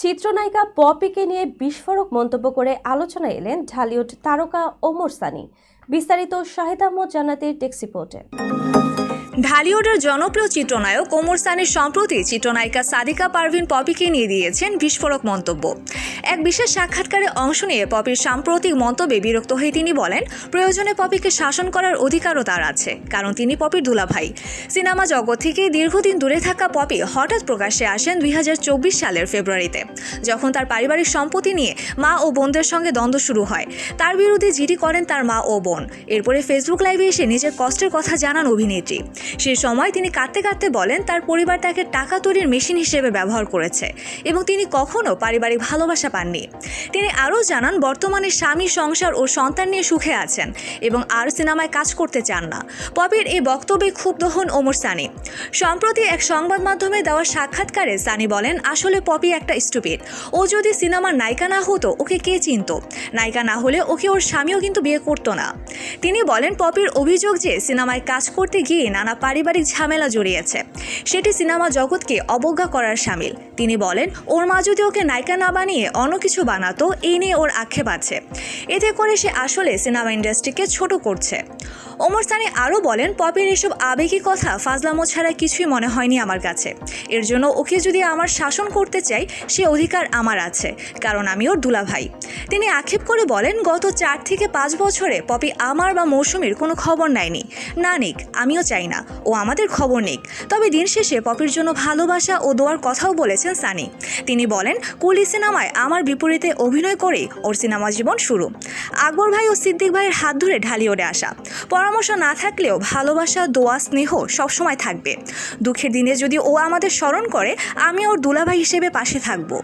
চিত্রনায়িকা পপিকে নিয়ে বিস্ফোরক মন্তব্য করে আলোচনায় এলেন ঢালিউড তারকা ওমর সানি। বিস্তারিত শাহিদ আহমদ জান্নাতের টেক্সট রিপোর্টে। ঢালিউডের জনপ্রিয় চিত্রনায়ক ওমর সানি সম্প্রতি চিত্রনায়িকা সাদিকা পারভিন পপিকে নিয়ে দিয়েছেন বিস্ফোরক মন্তব্য। এক বিশেষ সাক্ষাৎকারে অংশ নিয়ে পপির সাম্প্রতিক মন্তব্যে বিরক্ত হয়ে তিনি বলেন, প্রয়োজনে পপিকে শাসন করার অধিকারও তার আছে, কারণ তিনি পপির দুলাভাই। সিনেমা জগৎ থেকে দীর্ঘদিন দূরে থাকা পপি হঠাৎ প্রকাশ্যে আসেন 2024 সালের ফেব্রুয়ারিতে, যখন তার পারিবারিক সম্পত্তি নিয়ে মা ও বোনদের সঙ্গে দ্বন্দ্ব শুরু হয়। তার বিরুদ্ধে জিডি করেন তার মা ও বোন। এরপরে ফেসবুক লাইভে এসে নিজের কষ্টের কথা জানান অভিনেত্রী। সেই সময় তিনি কাঁদতে কাঁদতে বলেন, তার পরিবার তাকে টাকা তৈরির মেশিন হিসেবে ব্যবহার করেছে এবং তিনি কখনো পারিবারিক ভালোবাসা পাননি। তিনি আরও জানান, বর্তমানে স্বামী, সংসার ও সন্তান নিয়ে সুখে আছেন এবং আর সিনেমায় কাজ করতে চান না। পপির এই বক্তব্যে ক্ষুব্ধ হন ওমর সানি। সম্প্রতি এক সংবাদ মাধ্যমে দেওয়া সাক্ষাৎকারে সানি বলেন, আসলে পপি একটা স্টুপিড। ও যদি সিনেমার নায়িকা না হতো ওকে কে চিনত? নায়িকা না হলে ওকে ওর স্বামীও কিন্তু বিয়ে করতো না। তিনি বলেন, পপির অভিযোগ যে সিনেমায় কাজ করতে গিয়ে নানা পারিবারিক ঝামেলা জড়িয়েছে, সেটি সিনেমা জগৎকে অবজ্ঞা করার শামিল। তিনি বলেন, ওর মা যদি ওকে নায়িকা না বানিয়ে অন্য কিছু বানাতো, এই নিয়ে ওর আক্ষেপ আছে। এতে করে সে আসলে সিনেমা ইন্ডাস্ট্রিকে ছোট করছে। ওমর সানি আরও বলেন, পপির এসব আবেগী কথা ফাজলামো ছাড়া কিছুই মনে হয়নি আমার কাছে। এর জন্য ওকে যদি আমার শাসন করতে চাই, সে অধিকার আমার আছে, কারণ আমি ওর দুলাভাই। তিনি আক্ষেপ করে বলেন, গত 4 থেকে 5 বছরে পপি আমার বা মৌসুমীর কোনো খবর নেয়নি। না নিক, আমিও চাই না ও আমাদের খবর নিক। তবে দিন শেষে পপির জন্য ভালোবাসা ও দোয়ার কথাও বলেছেন সানি। তিনি বলেন, কুলি সিনেমায় আমার বিপরীতে অভিনয় করেই ওর সিনেমা জীবন শুরু। আকবর ভাই ও সিদ্দিক ভাইয়ের হাত ধরে ঢালিউডে আসা। পরামর্শ না থাকলেও ভালোবাসা, দোয়া, স্নেহ সবসময় থাকবে। দুঃখের দিনে যদি ও আমাদের স্মরণ করে, আমি ওর দুলাভাই হিসেবে পাশে থাকবো।